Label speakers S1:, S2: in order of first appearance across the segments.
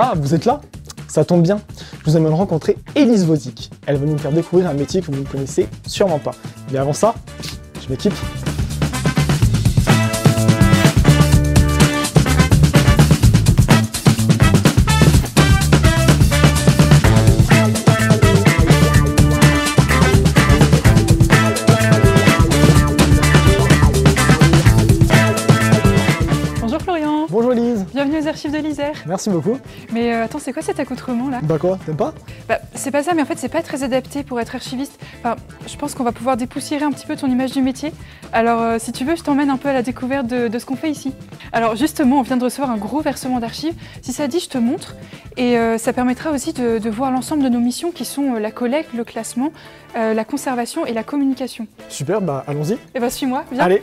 S1: Ah, vous êtes là? Ça tombe bien. Je vous amène rencontrer Élise Wozik. Elle va nous faire découvrir un métier que vous ne connaissez sûrement pas. Mais avant ça, je m'équipe. Bonjour Elise.
S2: Bienvenue aux archives de l'Isère.
S1: Merci beaucoup.
S2: Mais attends, c'est quoi cet accoutrement là?
S1: Bah quoi, t'aimes pas?
S2: Bah c'est pas ça, mais en fait c'est pas très adapté pour être archiviste. Enfin, je pense qu'on va pouvoir dépoussiérer un petit peu ton image du métier. Alors si tu veux, je t'emmène un peu à la découverte de ce qu'on fait ici. Alors justement, on vient de recevoir un gros versement d'archives. Si ça dit, je te montre. Et ça permettra aussi de voir l'ensemble de nos missions qui sont la collecte, le classement, la conservation et la communication.
S1: Super, bah allons-y.
S2: Et bah suis-moi, viens.
S1: Allez.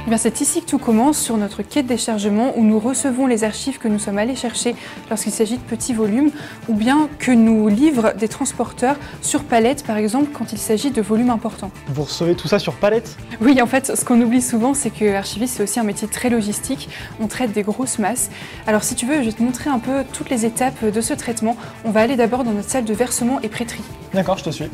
S2: Eh bien, c'est ici que tout commence, sur notre quai de déchargement, où nous recevons les archives que nous sommes allés chercher lorsqu'il s'agit de petits volumes, ou bien que nous livrent des transporteurs sur palette, par exemple, quand il s'agit de volumes importants.
S1: Vous recevez tout ça sur palette?
S2: Oui, en fait, ce qu'on oublie souvent, c'est que archiviste, c'est aussi un métier très logistique. On traite des grosses masses. Alors, si tu veux, je vais te montrer un peu toutes les étapes de ce traitement. On va aller d'abord dans notre salle de versement et prêterie.
S1: D'accord, je te suis.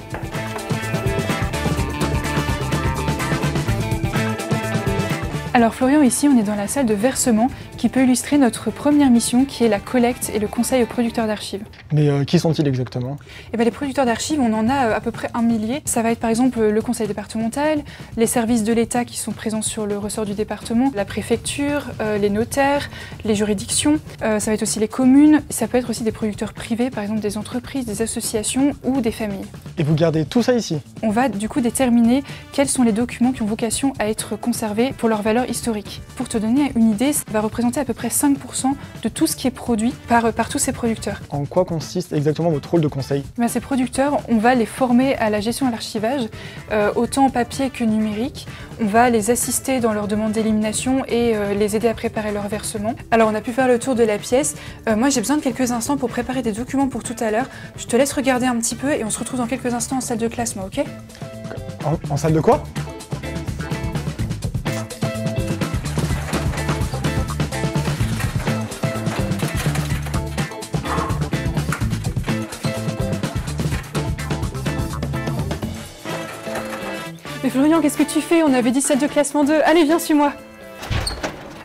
S2: Alors Florian, ici on est dans la salle de versement qui peut illustrer notre première mission qui est la collecte et le conseil aux producteurs d'archives.
S1: Mais qui sont-ils exactement?
S2: Eh bien, les producteurs d'archives, on en a à peu près 1 millier. Ça va être par exemple le conseil départemental, les services de l'État qui sont présents sur le ressort du département, la préfecture, les notaires, les juridictions, ça va être aussi les communes, ça peut être aussi des producteurs privés, par exemple des entreprises, des associations ou des familles.
S1: Et vous gardez tout ça ici?
S2: On va du coup déterminer quels sont les documents qui ont vocation à être conservés pour leur valeur historique. Pour te donner une idée, ça va représenter à peu près 5% de tout ce qui est produit par tous ces producteurs.
S1: En quoi consiste exactement votre rôle de conseil?
S2: Bien, ces producteurs, on va les former à la gestion et à l'archivage, autant papier que numérique. On va les assister dans leur demande d'élimination et les aider à préparer leur versement. Alors on a pu faire le tour de la pièce. Moi j'ai besoin de quelques instants pour préparer des documents pour tout à l'heure. Je te laisse regarder un petit peu et on se retrouve dans quelques instants en salle de classement, ok?
S1: En salle de quoi?
S2: Mais Florian, qu'est-ce que tu fais? On avait dit salle de classement 2. Allez, viens, suis-moi.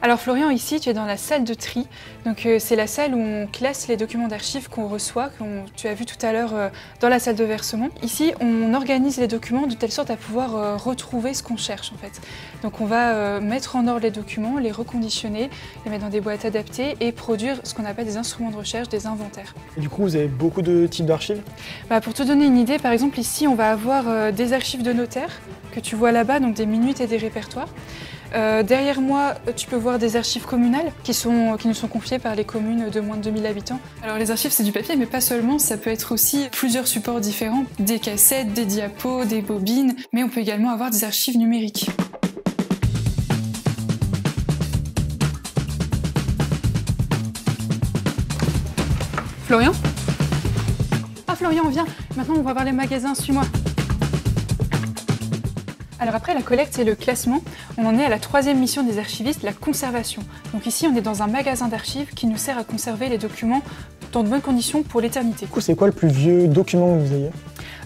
S2: Alors Florian, ici tu es dans la salle de tri, donc c'est la salle où on classe les documents d'archives qu'on reçoit, que tu as vu tout à l'heure dans la salle de versement. Ici on organise les documents de telle sorte à pouvoir retrouver ce qu'on cherche en fait. Donc on va mettre en ordre les documents, les reconditionner, les mettre dans des boîtes adaptées et produire ce qu'on appelle des instruments de recherche, des inventaires.
S1: Et du coup vous avez beaucoup de types d'archives?
S2: Pour te donner une idée, par exemple ici on va avoir des archives de notaires que tu vois là-bas, donc des minutes et des répertoires. Derrière moi, tu peux voir des archives communales qui nous sont confiées par les communes de moins de 2000 habitants. Alors les archives, c'est du papier, mais pas seulement, ça peut être aussi plusieurs supports différents, des cassettes, des diapos, des bobines, mais on peut également avoir des archives numériques. Florian? Ah Florian, viens, maintenant on va voir les magasins, suis-moi. Alors après la collecte et le classement, on en est à la 3e mission des archivistes, la conservation. Donc ici on est dans un magasin d'archives qui nous sert à conserver les documents dans de bonnes conditions pour l'éternité.
S1: Du coup c'est quoi le plus vieux document que vous ayez?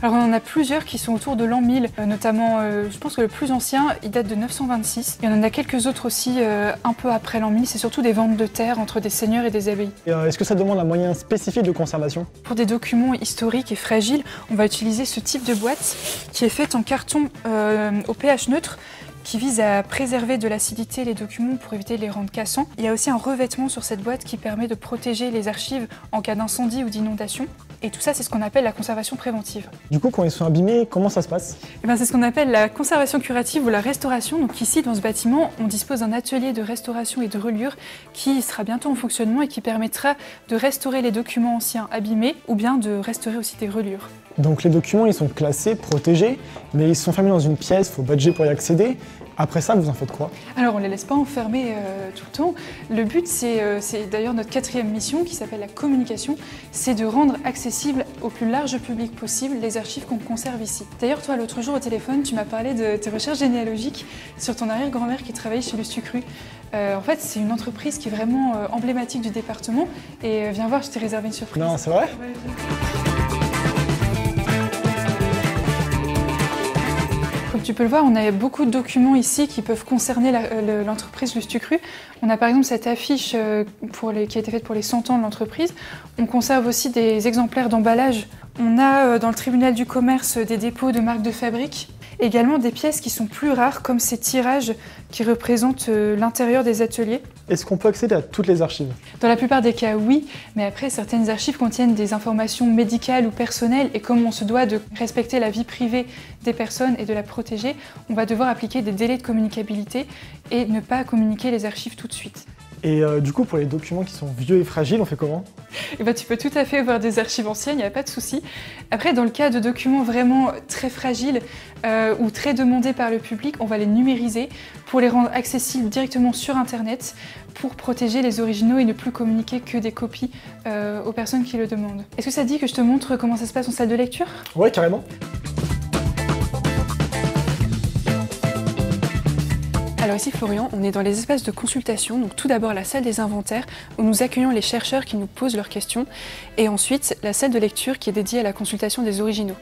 S2: Alors on en a plusieurs qui sont autour de l'an 1000, notamment je pense que le plus ancien il date de 926. Il y en a quelques autres aussi un peu après l'an 1000, c'est surtout des ventes de terre entre des seigneurs et des abbayes.
S1: Est-ce que ça demande un moyen spécifique de conservation?
S2: Pour des documents historiques et fragiles, on va utiliser ce type de boîte qui est faite en carton au pH neutre, qui vise à préserver de l'acidité les documents pour éviter de les rendre cassants. Il y a aussi un revêtement sur cette boîte qui permet de protéger les archives en cas d'incendie ou d'inondation. Et tout ça, c'est ce qu'on appelle la conservation préventive.
S1: Du coup, quand ils sont abîmés, comment ça se passe?
S2: C'est ce qu'on appelle la conservation curative ou la restauration. Donc ici, dans ce bâtiment, on dispose d'un atelier de restauration et de reliure qui sera bientôt en fonctionnement et qui permettra de restaurer les documents anciens abîmés ou bien de restaurer aussi des reliures.
S1: Donc les documents, ils sont classés, protégés, mais ils sont fermés dans une pièce, il faut badger pour y accéder. Après ça, vous en faites quoi?
S2: Alors on ne les laisse pas enfermer tout le temps. Le but, c'est d'ailleurs notre 4e mission qui s'appelle la communication, c'est de rendre accessible au plus large public possible les archives qu'on conserve ici. D'ailleurs, toi, l'autre jour au téléphone, tu m'as parlé de tes recherches généalogiques sur ton arrière-grand-mère qui travaillait chez le Sucru. En fait, c'est une entreprise qui est vraiment emblématique du département. Et viens voir, je t'ai réservé une surprise.
S1: Non, c'est vrai?
S2: Ouais. Comme tu peux le voir, on a beaucoup de documents ici qui peuvent concerner l'entreprise Lustucru. On a par exemple cette affiche qui a été faite pour les 100 ans de l'entreprise. On conserve aussi des exemplaires d'emballage. On a dans le tribunal du commerce des dépôts de marques de fabrique. Également des pièces qui sont plus rares, comme ces tirages qui représentent l'intérieur des ateliers.
S1: Est-ce qu'on peut accéder à toutes les archives?
S2: Dans la plupart des cas, oui, mais après, certaines archives contiennent des informations médicales ou personnelles, et comme on se doit de respecter la vie privée des personnes et de la protéger, on va devoir appliquer des délais de communicabilité et ne pas communiquer les archives tout de suite.
S1: Et du coup, pour les documents qui sont vieux et fragiles, on fait comment?
S2: Et tu peux tout à fait voir des archives anciennes, il n'y a pas de souci. Après, dans le cas de documents vraiment très fragiles ou très demandés par le public, on va les numériser pour les rendre accessibles directement sur Internet pour protéger les originaux et ne plus communiquer que des copies aux personnes qui le demandent. Est-ce que ça te dit que je te montre comment ça se passe en salle de lecture?
S1: Ouais, carrément.
S2: Alors ici Florian, on est dans les espaces de consultation, donc tout d'abord la salle des inventaires où nous accueillons les chercheurs qui nous posent leurs questions et ensuite la salle de lecture qui est dédiée à la consultation des originaux.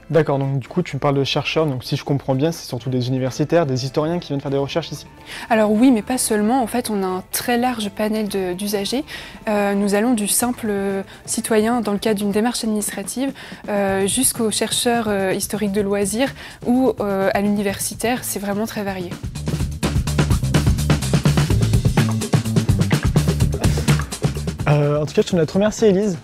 S1: D'accord, donc du coup tu me parles de chercheurs, donc si je comprends bien c'est surtout des universitaires, des historiens qui viennent faire des recherches ici?
S2: Alors oui, mais pas seulement, en fait on a un très large panel d'usagers. Nous allons du simple citoyen dans le cadre d'une démarche administrative jusqu'aux chercheurs historiques de loisirs ou à l'universitaire, c'est vraiment très varié.
S1: En tout cas, je tenais à te remercier Élise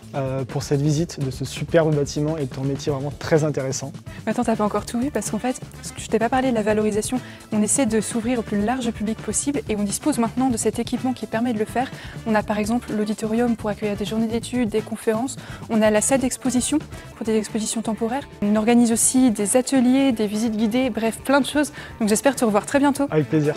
S1: pour cette visite de ce superbe bâtiment et de ton métier vraiment très intéressant.
S2: Attends, t'as pas encore tout vu parce qu'en fait, je t'ai pas parlé de la valorisation. On essaie de s'ouvrir au plus large public possible et on dispose maintenant de cet équipement qui permet de le faire. On a par exemple l'auditorium pour accueillir des journées d'études, des conférences. On a la salle d'exposition pour des expositions temporaires. On organise aussi des ateliers, des visites guidées, bref, plein de choses. Donc j'espère te revoir très bientôt.
S1: Avec plaisir.